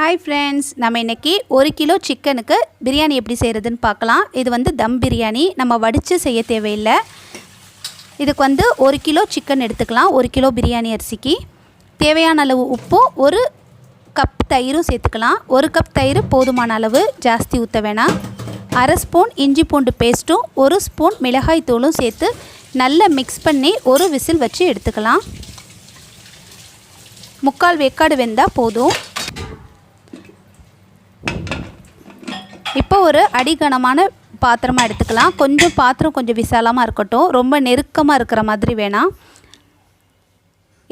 Hi friends நம்ம இன்னைக்கு 1 kilo சிக்கனுக்கு பிரியாணி எப்படி செய்யறதுன்னு பார்க்கலாம். இது வந்து தம் பிரியாணி. நம்ம வடிச்சு செய்ய தேவையில்லை. இதுக்கு வந்து 1 கிலோ சிக்கன் எடுத்துக்கலாம். 1 கிலோ பிரியாணி அரிசிக்கு தேவையான அளவு உப்பு, 1 கப் தயிரும் சேர்த்துக்கலாம். 1 கப் தயிர் போதுமான அளவு, ஜாஸ்தி ஊற்ற வேணாம். 1/2 ஸ்பூன் இஞ்சி பூண்டு பேஸ்ட்டும் 1 ஸ்பூன் மிளகாய் தூளும் சேர்த்து நல்லா மிக்ஸ் பண்ணி ஒரு விசில் வச்சு எடுத்துக்கலாம். 3/4 வேக்காடு வெந்தால் போதும். இப்போ ஒரு அடிகனமான பாத்திரமாக எடுத்துக்கலாம். பாத்திரம் கொஞ்சம் விசாலமாக இருக்கட்டும், ரொம்ப நெருக்கமாக இருக்கிற மாதிரி வேணாம்.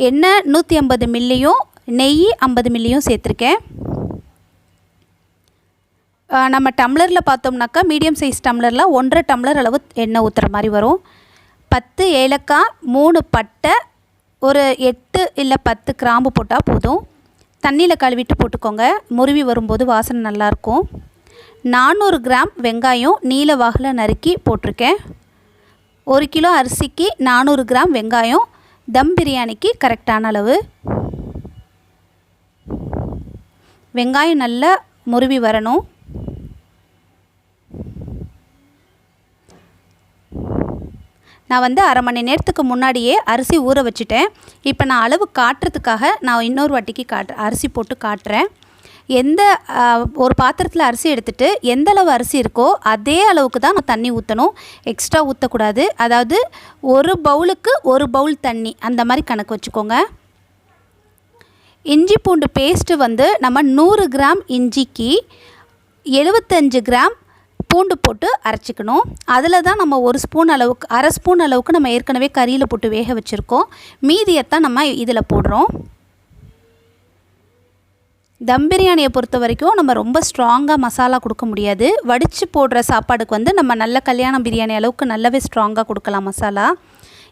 எண்ணெய் 150 மில்லியும் நெய் 50 மில்லியும் சேர்த்துருக்கேன். நம்ம டம்ளரில் பார்த்தோம்னாக்கா மீடியம் சைஸ் டம்ளரில் 1.5 டம்ளர் அளவு எண்ணெய் ஊற்றுற மாதிரி வரும். 10 ஏலக்காய், 3 பட்டை, ஒரு 8 இல்லை 10 கிராம்பு போட்டால் போதும். தண்ணியில் கழுவிட்டு போட்டுக்கோங்க, முருவி வரும்போது வாசனை நல்லாயிருக்கும். 400 கிராம் வெங்காயம் நீல வாகில் நறுக்கி போட்டிருக்கேன். 1 கிலோ அரிசிக்கு 400 கிராம் வெங்காயம் தம் பிரியாணிக்கு கரெக்டான அளவு. வெங்காயம் நல்லா முருவி வரணும். நான் வந்து அரை மணி நேரத்துக்கு முன்னாடியே அரிசி ஊற வச்சுட்டேன். இப்போ நான் அளவு காட்டுறதுக்காக நான் இன்னொரு வாட்டிக்கு அரிசி போட்டு காட்டுறேன். ஒரு பாத்திரத்தில் அரிசி எடுத்துகிட்டு எந்த அளவு அரிசி இருக்கோ அதே அளவுக்கு தான் நான் தண்ணி ஊற்றணும், எக்ஸ்ட்ரா ஊற்றக்கூடாது. அதாவது ஒரு பவுலுக்கு 1 பவுல் தண்ணி, அந்த மாதிரி கணக்கு வச்சுக்கோங்க. இஞ்சி பூண்டு பேஸ்ட்டு வந்து நம்ம 100 கிராம் இஞ்சிக்கு 75 கிராம் பூண்டு போட்டு அரைச்சிக்கணும். அதில் தான் நம்ம 1 ஸ்பூன் அளவுக்கு, 1/2 ஸ்பூன் அளவுக்கு நம்ம ஏற்கனவே கறியில் போட்டு வேக வச்சுருக்கோம். மீதியைத்தான் நம்ம இதில் போடுறோம். தம் பிரியாணியை பொறுத்த வரைக்கும் நம்ம ரொம்ப ஸ்ட்ராங்காக மசாலா கொடுக்க முடியாது. வடித்து போடுற சாப்பாடுக்கு வந்து நம்ம நல்ல கல்யாண பிரியாணி அளவுக்கு நல்லாவே ஸ்ட்ராங்காக கொடுக்கலாம் மசாலா.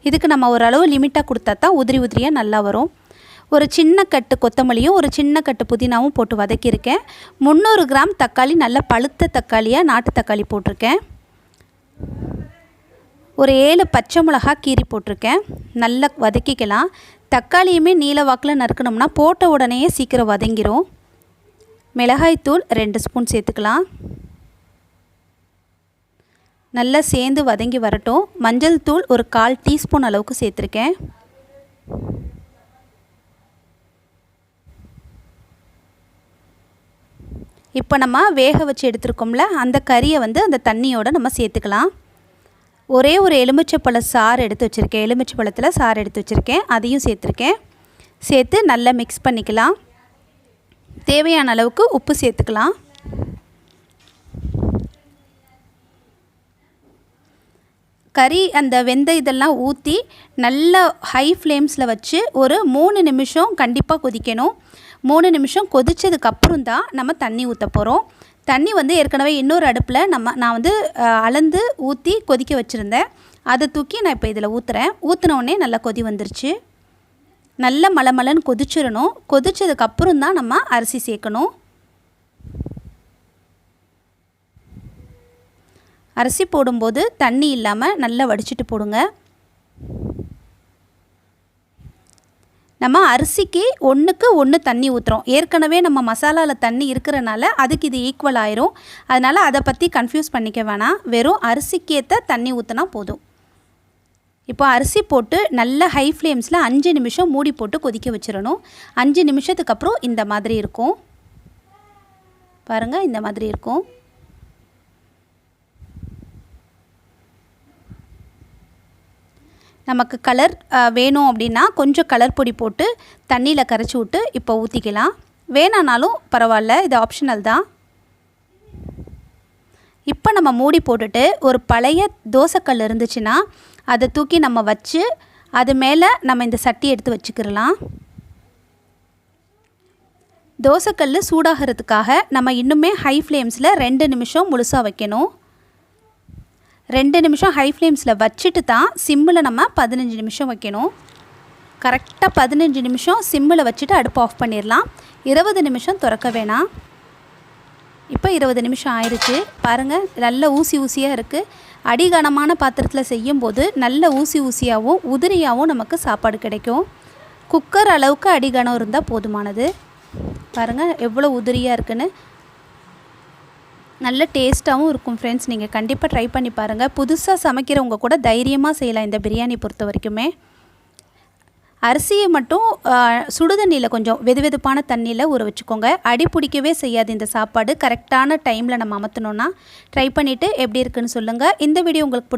இதுக்கு நம்ம ஓரளவு லிமிட்டாக கொடுத்தா தான் உதிரி உதிரியாக நல்லா வரும். ஒரு சின்ன கட்டு கொத்தமல்லியும் ஒரு சின்ன கட்டு புதினாவும் போட்டு வதக்கியிருக்கேன். 300 கிராம் தக்காளி, நல்ல பழுத்த தக்காளியாக நாட்டு தக்காளி போட்டிருக்கேன். ஒரு 7 பச்சை மிளகா கீரி போட்டிருக்கேன். நல்லா வதக்கிக்கலாம். தக்காளியுமே நீல வாக்கில் நறுக்கணும்னா போட்ட உடனேயே சீக்கிரம் வதங்கிரும். மிளகாய்த்தூள் 2 ஸ்பூன் சேர்த்துக்கலாம். நல்லா சேர்ந்து வதங்கி வரட்டும். மஞ்சள் தூள் ஒரு 1/4 டீஸ்பூன் அளவுக்கு சேர்த்துருக்கேன். இப்போ நம்ம வேக வச்சு எடுத்துருக்கோம்ல, அந்த கறியை வந்து அந்த தண்ணியோடு நம்ம சேர்த்துக்கலாம். ஒரே ஒரு எலுமிச்சைப்பழ சாறு எடுத்து வச்சுருக்கேன். எலுமிச்சைப்பழத்தில் சாறு எடுத்து வச்சுருக்கேன், அதையும் சேர்த்துருக்கேன். சேர்த்து நல்லா மிக்ஸ் பண்ணிக்கலாம். தேவையான அளவுக்கு உப்பு சேர்த்துக்கலாம். கறி அந்த இதெல்லாம் ஊற்றி நல்லா ஹை ஃப்ளேம்ஸில் வச்சு ஒரு 3 நிமிஷம் கண்டிப்பாக கொதிக்கணும். 3 நிமிஷம் கொதித்ததுக்கப்புறம் தான் நம்ம தண்ணி ஊற்ற போகிறோம். தண்ணி வந்து ஏற்கனவே இன்னொரு அடுப்பில் நான் வந்து அளந்து ஊற்றி கொதிக்க வச்சுருந்தேன். அதை தூக்கி நான் இப்போ இதில் ஊற்றுறேன். ஊற்றினோடனே நல்லா கொதி வந்துருச்சு. நல்ல மலமலன்னு கொதிச்சிடணும். கொதித்ததுக்கப்புறம் தான் நம்ம அரிசி சேர்க்கணும். அரிசி போடும்போது தண்ணி இல்லாமல் நல்லா வடிச்சிட்டு போடுங்க. நம்ம அரிசிக்கு 1க்கு 1 தண்ணி ஊற்றுறோம். ஏற்கனவே நம்ம மசாலாவில் தண்ணி இருக்கிறனால அதுக்கு இது ஈக்குவல் ஆயிரும். அதனால் அதை பற்றி கன்ஃபியூஸ் பண்ணிக்க வேணாம். வெறும் அரிசிக்கேற்ற தண்ணி ஊற்றினா போதும். இப்போ அரிசி போட்டு நல்ல ஹை ஃப்ளேம்ஸில் 5 நிமிஷம் மூடி போட்டு கொதிக்க வச்சிடணும். 5 நிமிஷத்துக்கு அப்புறம் இந்த மாதிரி இருக்கும். பாருங்கள், இந்த மாதிரி இருக்கும். நமக்கு கலர் வேணும் அப்படின்னா கொஞ்சம் கலர் பொடி போட்டு தண்ணியில் கரைச்சி விட்டு இப்போ ஊற்றிக்கலாம். வேணானாலும் பரவாயில்ல, இது ஆப்ஷனல் தான். இப்போ நம்ம மூடி போட்டுட்டு ஒரு பழைய தோசைக்கல் இருந்துச்சுன்னா அதை தூக்கி நம்ம வச்சு அது மேலே நம்ம இந்த சட்டி எடுத்து வச்சுக்கிடலாம். தோசைக்கல் சூடாகிறதுக்காக நம்ம இன்னுமே ஹை ஃப்ளேம்ஸில் 2 நிமிஷம் முழுசாக வைக்கணும். 2 நிமிஷம் ஹை ஃப்ளேம்ஸில் வச்சுட்டு தான் சிம்மில் நம்ம 15 நிமிஷம் வைக்கணும். கரெக்டாக 15 நிமிஷம் சிம்மில் வச்சுட்டு அடுப்பு ஆஃப் பண்ணிடலாம். 20 நிமிஷம் திறக்க வேணாம். இப்போ 20 நிமிஷம் ஆயிடுச்சு. பாருங்கள், நல்ல ஊசியாக இருக்குது. அடிகனமான பாத்திரத்தில் செய்யும்போது நல்ல ஊசியாகவும் உதிரியாகவும் நமக்கு சாப்பாடு கிடைக்கும். குக்கர் அளவுக்கு அடிகனம் இருந்தால் போதுமானது. பாருங்கள் எவ்வளோ உதிரியாக இருக்குன்னு. நல்ல டேஸ்ட்டாகவும் இருக்கும் ஃப்ரெண்ட்ஸ். நீங்கள் கண்டிப்பாக ட்ரை பண்ணி பாருங்கள். புதுசாக சமைக்கிறவங்க கூட தைரியமாக செய்யலாம் இந்த பிரியாணி பொறுத்த வரைக்குமே. அரிசியை மட்டும் சுடுதண்ணியில் கொஞ்சம் வெதுவெதுப்பான தண்ணியில் ஊற வச்சுக்கோங்க. அடி பிடிக்கவே செய்யாது இந்த சாப்பாடு. கரெக்டான டைமில் நம்ம அமர்த்தணுன்னா ட்ரை பண்ணிவிட்டு எப்படி இருக்குன்னு சொல்லுங்கள். இந்த வீடியோ உங்களுக்கு